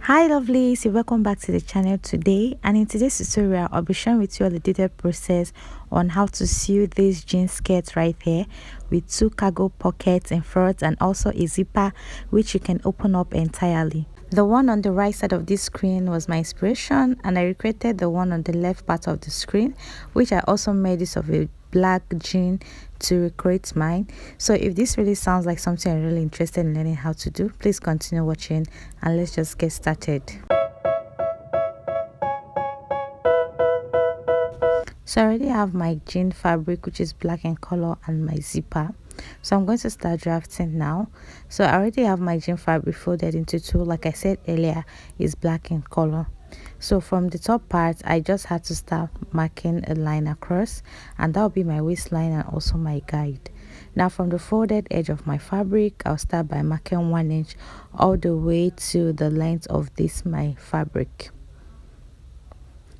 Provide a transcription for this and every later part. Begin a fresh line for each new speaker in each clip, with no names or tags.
Hi lovelies, welcome back to the channel today, and in today's tutorial I'll be sharing with you all the detailed process on how to sew this jean skirt right here with two cargo pockets in front and also a zipper which you can open up entirely. The one on the right side of this screen was my inspiration, and I recreated the one on the left part of the screen, which I also made use of a black jean to recreate mine. So if this really sounds like something I'm really interested in learning how to do, please continue watching and let's just get started. So I already have my jean fabric, which is black in color, and my zipper. So I'm going to start drafting now. So I already have my jean fabric folded into two. Like I said earlier, is black in color. So from the top part, I just had to start marking a line across, and that will be my waistline and also my guide. Now from the folded edge of my fabric, I'll start by marking 1 inch all the way to the length of this my fabric.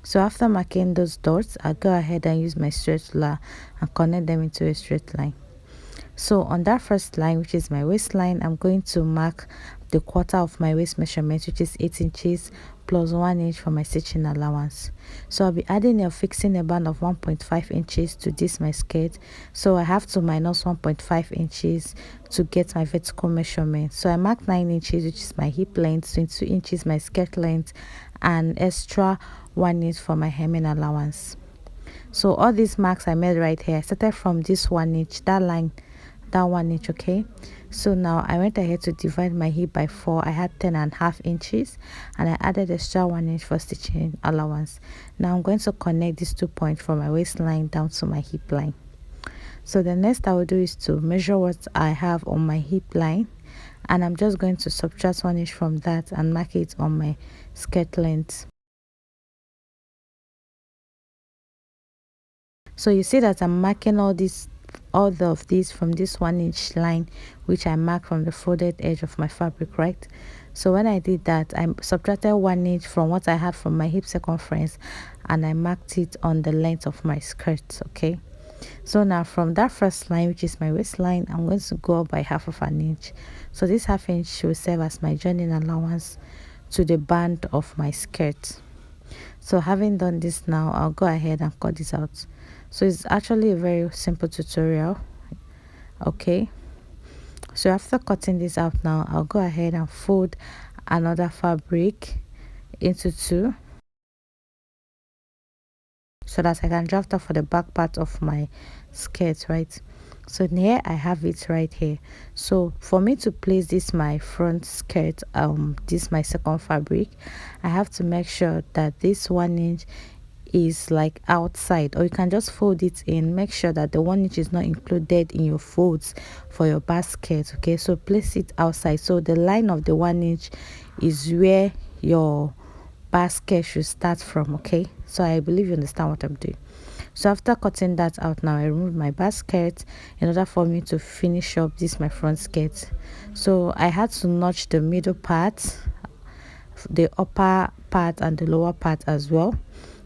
So after marking those dots, I'll go ahead and use my straight ruler and connect them into a straight line. So on that first line, which is my waistline, I'm going to mark the quarter of my waist measurement, which is 8 inches plus 1 inch for my stitching allowance. So I'll be adding or fixing a band of 1.5 inches to this my skirt. So I have to minus 1.5 inches to get my vertical measurement. So I marked 9 inches, which is my hip length, 22 inches my skirt length, and extra 1 inch for my hemming allowance. So all these marks I made right here, I started from this 1 inch, that line, that 1 inch. Okay, so now I went ahead to divide my hip by 4. I had 10.5 inches and I added extra 1 inch for stitching allowance. Now I'm going to connect these 2 points from my waistline down to my hip line. So the next I will do is to measure what I have on my hip line, and I'm just going to subtract 1 inch from that and mark it on my skirt length. So you see that I'm marking all of these from this 1 inch line which I marked from the folded edge of my fabric, right? So when I did that, I subtracted 1 inch from what I had from my hip circumference and I marked it on the length of my skirt. Okay, so now from that first line, which is my waistline, I'm going to go up by half of an inch. So this half inch will serve as my joining allowance to the band of my skirt. So having done this now, I'll go ahead and cut this out. So it's actually a very simple tutorial. Okay, so after cutting this out now, I'll go ahead and fold another fabric into two so that I can draft off for the back part of my skirt, right? So here I have it right here. So for me to place this my front skirt, this my second fabric, I have to make sure that this 1 inch is like outside, or you can just fold it in. Make sure that the 1 inch is not included in your folds for your basket. Okay, so place it outside, so the line of the 1 inch is where your basket should start from. Okay, so I believe you understand what I'm doing. So after cutting that out now, I remove my basket in order for me to finish up this my front skirt. So I had to notch the middle part, the upper part and the lower part as well.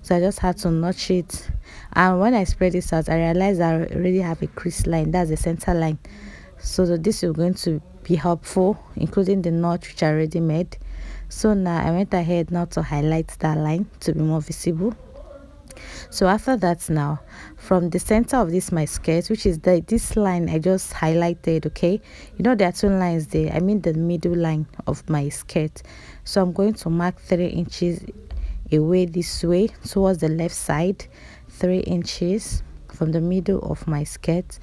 So I just had to notch it, and when I spread this out, I realized I already have a crease line, that's the center line. So this is going to be helpful, including the notch which I already made. So now I went ahead now to highlight that line to be more visible. So after that, now from the center of this my skirt, which is this line I just highlighted, okay, you know there are two lines there, I mean the middle line of my skirt. So I'm going to mark 3 inches away this way towards the left side, 3 inches from the middle of my skirt.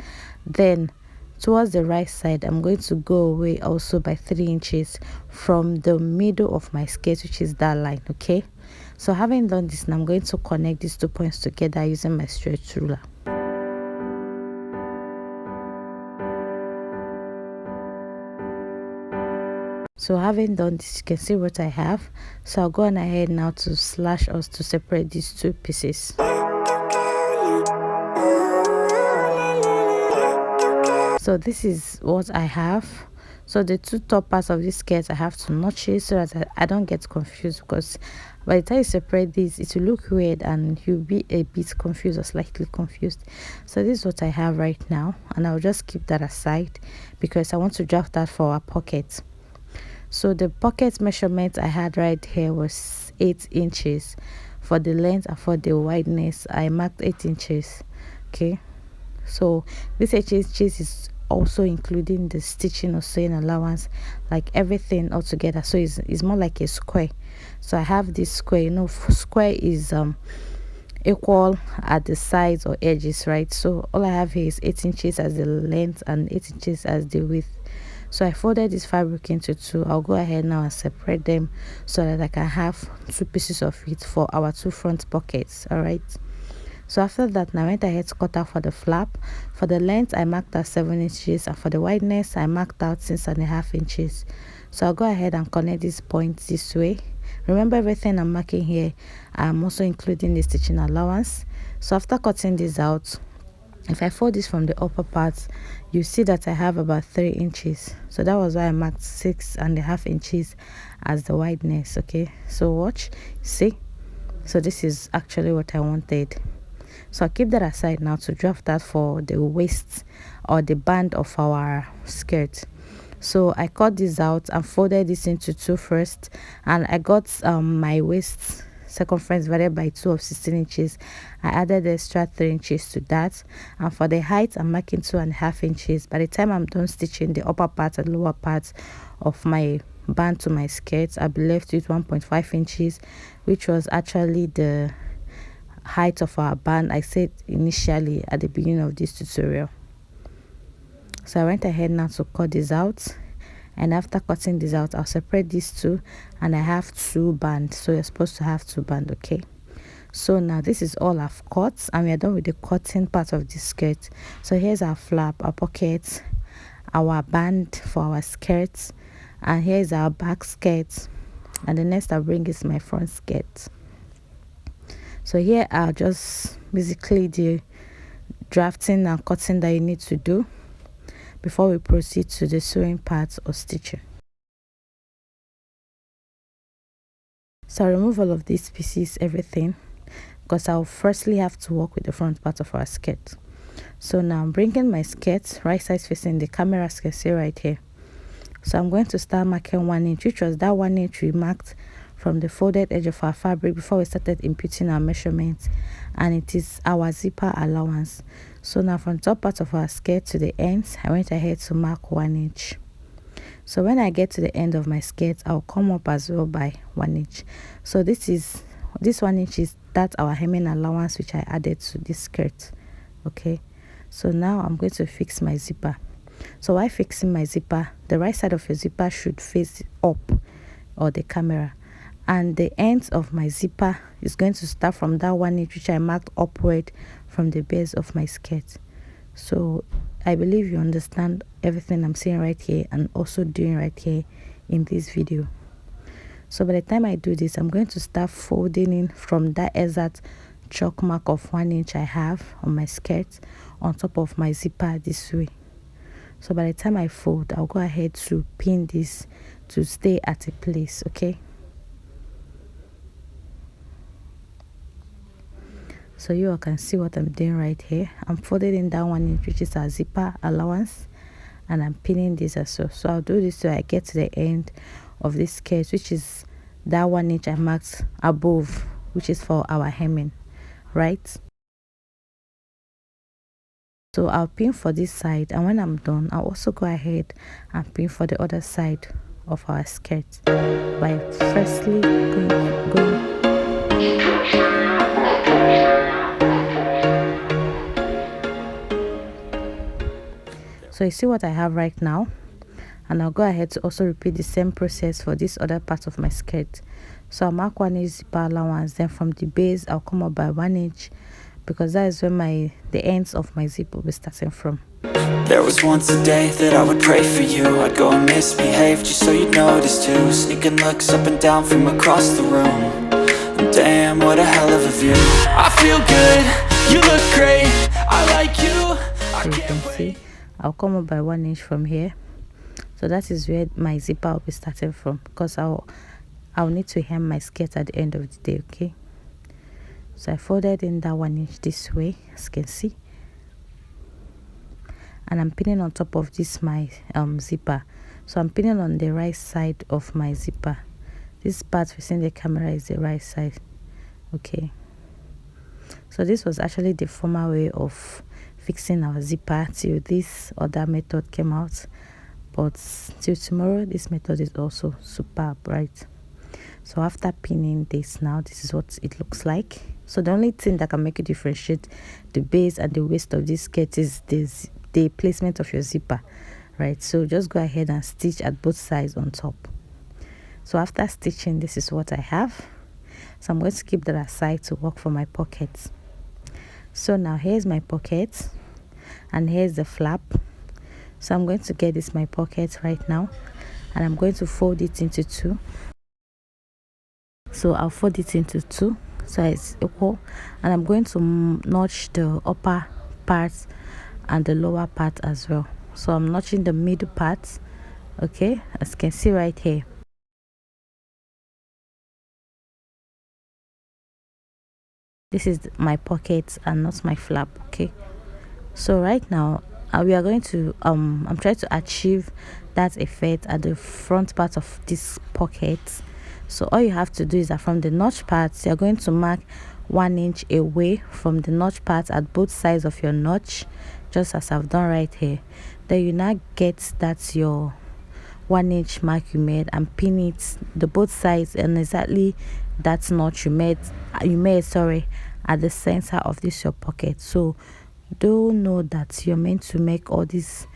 Then towards the right side, I'm going to go away also by 3 inches from the middle of my skirt, which is that line. Okay, so having done this, now I'm going to connect these 2 points together using my straight ruler. So having done this, you can see what I have. So I'll go on ahead now to slash us to separate these 2 pieces. So this is what I have. So the 2 top parts of this skirt, I have to notch it so that I don't get confused, because by the time you separate this, it will look weird and you'll be a bit confused or slightly confused. So this is what I have right now, and I'll just keep that aside because I want to draft that for our pocket. So the pocket measurement I had right here was 8 inches. For the length and for the wideness, I marked 8 inches. Okay, so this 8 inches is also including the stitching or sewing allowance, like everything all together. So it's more like a square. So I have this square. You know, square is equal at the sides or edges, right? So all I have here is 8 inches as the length and 8 inches as the width. So I folded this fabric into two. I'll go ahead now and separate them so that I can have two pieces of it for our two front pockets. All right, so after that, now I went ahead to cut out for the flap. For the length, I marked out 7 inches, and for the wideness, I marked out 6.5 inches. So I'll go ahead and connect these points this way. Remember, everything I'm marking here, I'm also including the stitching allowance. So after cutting this out, if I fold this from the upper part, you see that I have about 3 inches. So that was why I marked 6.5 inches as the wideness. Okay, so watch, see, so this is actually what I wanted. So I'll keep that aside now to draft that for the waist or the band of our skirt. So I cut this out and folded this into two first, and I got my waist circumference divided by 2 of 16 inches. I added the extra 3 inches to that, and for the height I'm marking 2.5 inches. By the time I'm done stitching the upper part and lower part of my band to my skirt, I'll be left with 1.5 inches, which was actually the height of our band I said initially at the beginning of this tutorial. So I went ahead now to cut this out, and after cutting this out, I'll separate these two, and I have two bands. So you're supposed to have two bands. Okay, so now this is all I've cut, and we are done with the cutting part of the skirt. So here's our flap, our pocket, our band for our skirts, and here's our back skirt, and the next I'll bring is my front skirt. So here I'll just basically the drafting and cutting that you need to do before we proceed to the sewing part or stitching. So I'll remove all of these pieces, everything, because I'll firstly have to work with the front part of our skirt. So now I'm bringing my skirt right sides facing the camera, as you can see right here. So I'm going to start marking 1 inch, which was that 1 inch we marked from the folded edge of our fabric before we started imputing our measurements, and it is our zipper allowance. So now from top part of our skirt to the ends, I went ahead to mark 1 inch. So when I get to the end of my skirt, I'll come up as well by 1 inch. So this 1 inch is that our hemming allowance which I added to this skirt. Okay, so now I'm going to fix my zipper. So while fixing my zipper, the right side of your zipper should face up or the camera, and the ends of my zipper is going to start from that 1 inch which I marked upward from the base of my skirt. So I believe you understand everything I'm saying right here and also doing right here in this video. So by the time I do this, I'm going to start folding in from that exact chalk mark of 1 inch I have on my skirt on top of my zipper this way. So by the time I fold, I'll go ahead to pin this to stay at a place. Okay, so you all can see what I'm doing right here. I'm folding in that 1 inch which is our zipper allowance, and I'm pinning this as well. So I'll do this till I get to the end of this skirt, which is that 1 inch I marked above, which is for our hemming, right? So I'll pin for this side, and when I'm done, I'll also go ahead and pin for the other side of our skirt by firstly going. So you see what I have right now, and I'll go ahead to also repeat the same process for this other part of my skirt. So I'll mark 1 inch zipper allowance, then from the base I'll come up by 1 inch, because that is where the ends of my zip will be starting from.
There was once a day that I would pray for you. I'd go and misbehave just so you'd notice too. Sneaking looks up and down from across the room. Damn, what a hell of a view. I feel good, you look great, I like you.
So you can see I'll come up by 1 inch from here. So that is where my zipper will be starting from, because I'll need to hem my skirt at the end of the day. Okay, so I folded in that 1 inch this way, as you can see, and I'm pinning on top of this my zipper So I'm pinning on the right side of my zipper. This part facing the camera is the right side. Okay, so this was actually the former way of fixing our zipper till this other method came out, but till tomorrow this method is also superb, right? So after pinning this, now this is what it looks like. So the only thing that can make you differentiate the base and the waist of this skirt is the placement of your zipper, right? So just go ahead and stitch at both sides on top. So after stitching, this is what I have. So I'm going to keep that aside to work for my pockets. So now here's my pocket and here's the flap. So I'm going to get this my pocket right now, and I'm going to fold it into two. So I'll fold it into two so it's equal, and I'm going to notch the upper part and the lower part as well. So I'm notching the middle part, okay, as you can see right here. This is my pocket and not my flap. Okay, so right now we are going to I'm trying to achieve that effect at the front part of this pocket. So all you have to do is that from the notch parts, you're going to mark 1 inch away from the notch part at both sides of your notch, just as I've done right here. Then you now get that your 1 inch mark you made and pin it the both sides and exactly that notch you made sorry, at the center of this your pocket. So do know that you're meant to make all this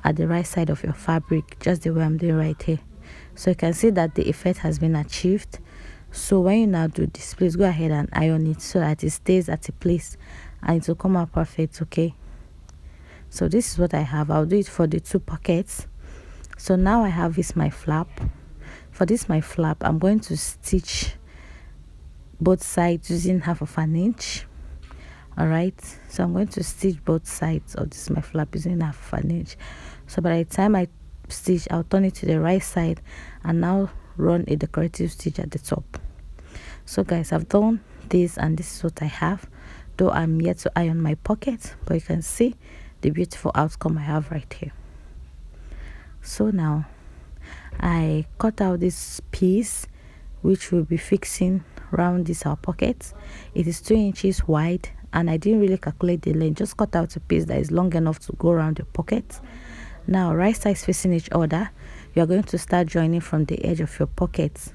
at the right side of your fabric, just the way I'm doing right here. So you can see that the effect has been achieved. So when you now do this, please go ahead and iron it so that it stays at a place and it will come out perfect. Okay, so this is what I have. I'll do it for the two pockets. So now I have this my flap. For this my flap, I'm going to stitch both sides using 1/2 inch. All right, so I'm going to stitch both sides of this my flap using 1/2 inch. So by the time I stitch, I'll turn it to the right side and now run a decorative stitch at the top. So guys, I've done this and this is what I have, though I'm yet to iron my pocket, but you can see the beautiful outcome I have right here. So now I cut out this piece which will be fixing around this our pocket. It is 2 inches wide and I didn't really calculate the length, just cut out a piece that is long enough to go around the pocket. Now right sides facing each other, you are going to start joining from the edge of your pocket.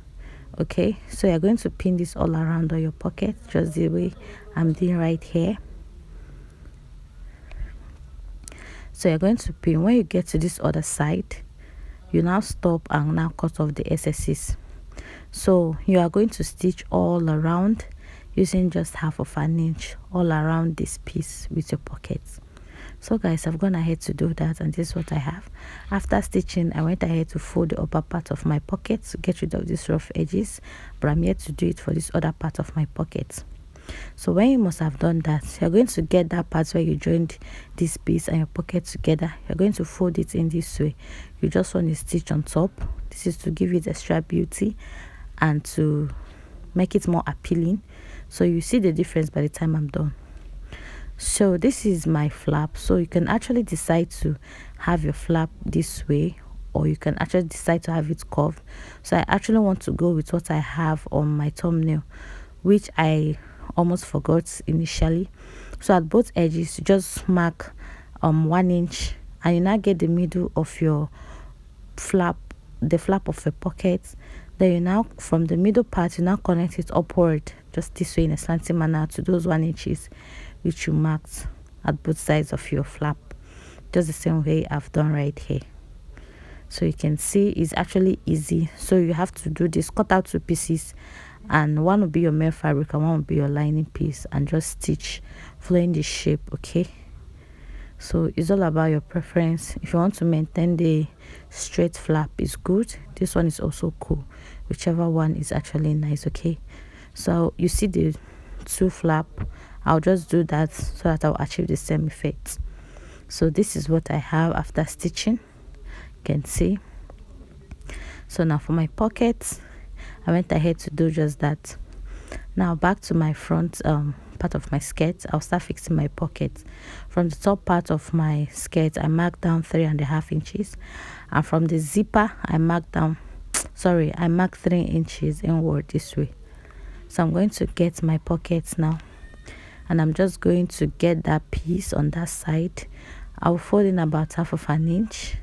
Okay, so you're going to pin this all around on your pocket, just the way I'm doing right here. So you're going to pin. When you get to this other side, you now stop and now cut off the excesses. So you are going to stitch all around using just 1/2 inch all around this piece with your pocket. So guys, I've gone ahead to do that and this is what I have. After stitching, I went ahead to fold the upper part of my pocket to get rid of these rough edges, but I'm yet to do it for this other part of my pocket. So when you must have done that, you're going to get that part where you joined this piece and your pocket together. You're going to fold it in this way. You just want to stitch on top. This is to give it extra beauty and to make it more appealing. So you see the difference by the time I'm done. So this is my flap. So you can actually decide to have your flap this way, or you can actually decide to have it curved. So I actually want to go with what I have on my thumbnail, which I almost forgot initially. So at both edges, you just mark 1 inch and you now get the middle of your flap, the flap of your pocket. Then you now, from the middle part, you now connect it upward, just this way in a slanting manner to those 1 inches which you marked at both sides of your flap, just the same way I've done right here. So you can see it's actually easy. So you have to do this, cut out 2 pieces, and one will be your main fabric and one will be your lining piece, and just stitch following the shape. Okay, so it's all about your preference. If you want to maintain the straight flap, is good. This one is also cool, whichever one is actually nice. Okay, so you see the 2 flap, I'll just do that so that I'll achieve the same effect. So this is what I have after stitching, you can see. So now for my pockets, I went ahead to do just that. Now back to my front part of my skirt. I'll start fixing my pockets. From the top part of my skirt, I marked down 3.5 inches, and from the zipper I marked 3 inches inward this way. So I'm going to get my pockets now, and I'm just going to get that piece on that side. I'll fold in about 1/2 inch,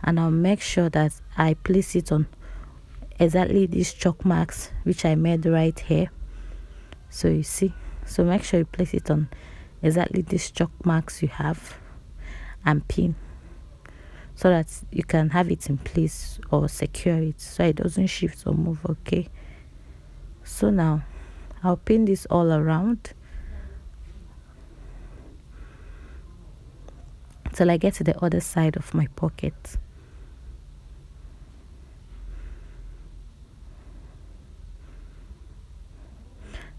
and I'll make sure that I place it on exactly these chalk marks which I made right here. So you see, so make sure you place it on exactly these chalk marks you have, and pin, so that you can have it in place or secure it so it doesn't shift or move. Okay, so now I'll pin this all around till I get to the other side of my pocket.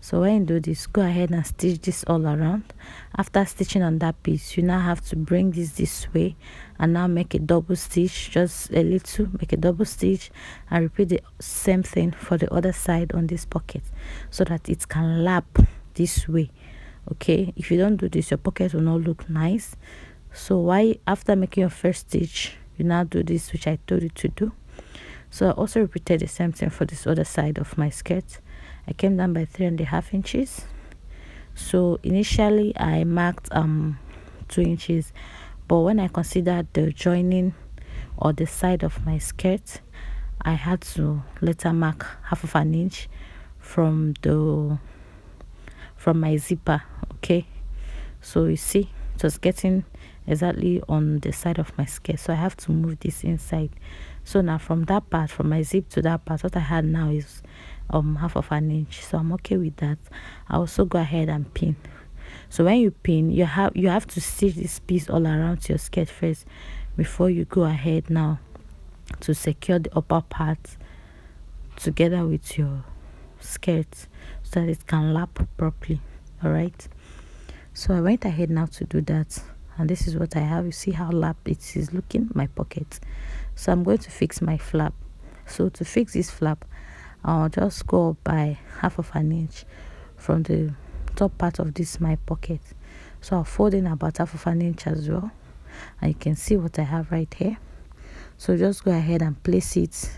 So when you do this, go ahead and stitch this all around. After stitching on that piece, you now have to bring this way and now make a double stitch, just a little, make a double stitch, and repeat the same thing for the other side on this pocket so that it can lap this way. Okay, if you don't do this, your pocket will not look nice. So after making your first stitch, you now do this, which I told you to do. So I also repeated the same thing for this other side of my skirt. I came down by 3.5 inches. So initially I marked 2 inches, but when I considered the joining or the side of my skirt, I had to later mark 1/2 inch from my zipper. Okay, so you see it was getting exactly on the side of my skirt, so I have to move this inside. So now from that part, from my zip to that part, what I had now is 1/2 inch. So I'm okay with that. I also go ahead and pin. So when you pin, you have to stitch this piece all around your skirt first before you go ahead now to secure the upper part together with your skirt so that it can lap properly. All right, so I went ahead now to do that, and this is what I have. You see how lap it is looking, my pocket. So I'm going to fix my flap. So to fix this flap, I'll just go up by 1/2 inch from the top part of this my pocket. So I'll fold in about 1/2 inch as well, and you can see what I have right here. So just go ahead and place it,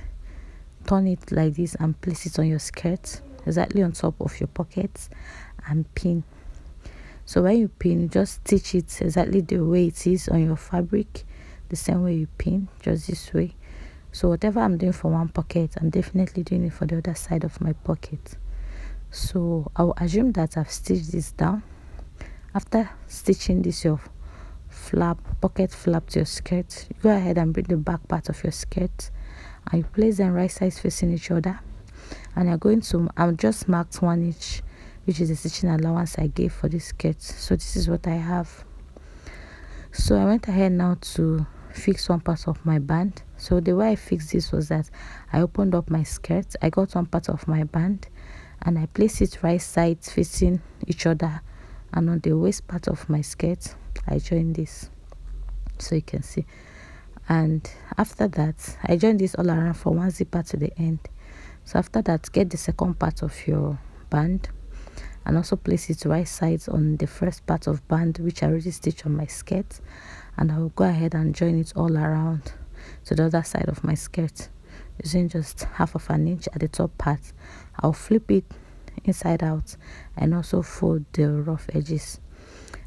turn it like this and place it on your skirt exactly on top of your pocket, and pin. So when you pin, you just stitch it exactly the way it is on your fabric, the same way you pin, just this way. So whatever I'm doing for one pocket, I'm definitely doing it for the other side of my pocket. So I'll assume that I've stitched this down. After stitching this your pocket flap to your skirt, you go ahead and bring the back part of your skirt and you place them right sides facing each other, and I'm just marked 1 inch, which is the stitching allowance I gave for this skirt. So this is what I have. So I went ahead now to fix one part of my band. So the way I fixed this was that I opened up my skirt, I got one part of my band, and I placed it right sides facing each other, and on the waist part of my skirt I joined this, so you can see. And after that I joined this all around from one zipper to the end. So after that, get the second part of your band and also place it right sides on the first part of band which I already stitched on my skirt, and I will go ahead and join it all around to the other side of my skirt using just 1/2 inch at the top part. I'll flip it inside out and also fold the rough edges,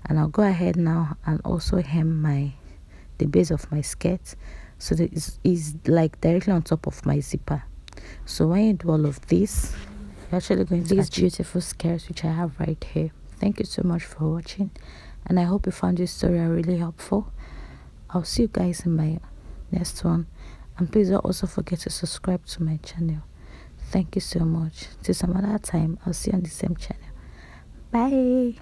and I'll go ahead now and also hem the base of my skirt so that it's like directly on top of my zipper. So when you do all of this, you're actually going to these beautiful skirts which I have right here. Thank you so much for watching, and I hope you found this tutorial really helpful. I'll see you guys in my next one, and please don't also forget to subscribe to my channel. Thank you so much. Till some other time, I'll see you on the same channel. Bye.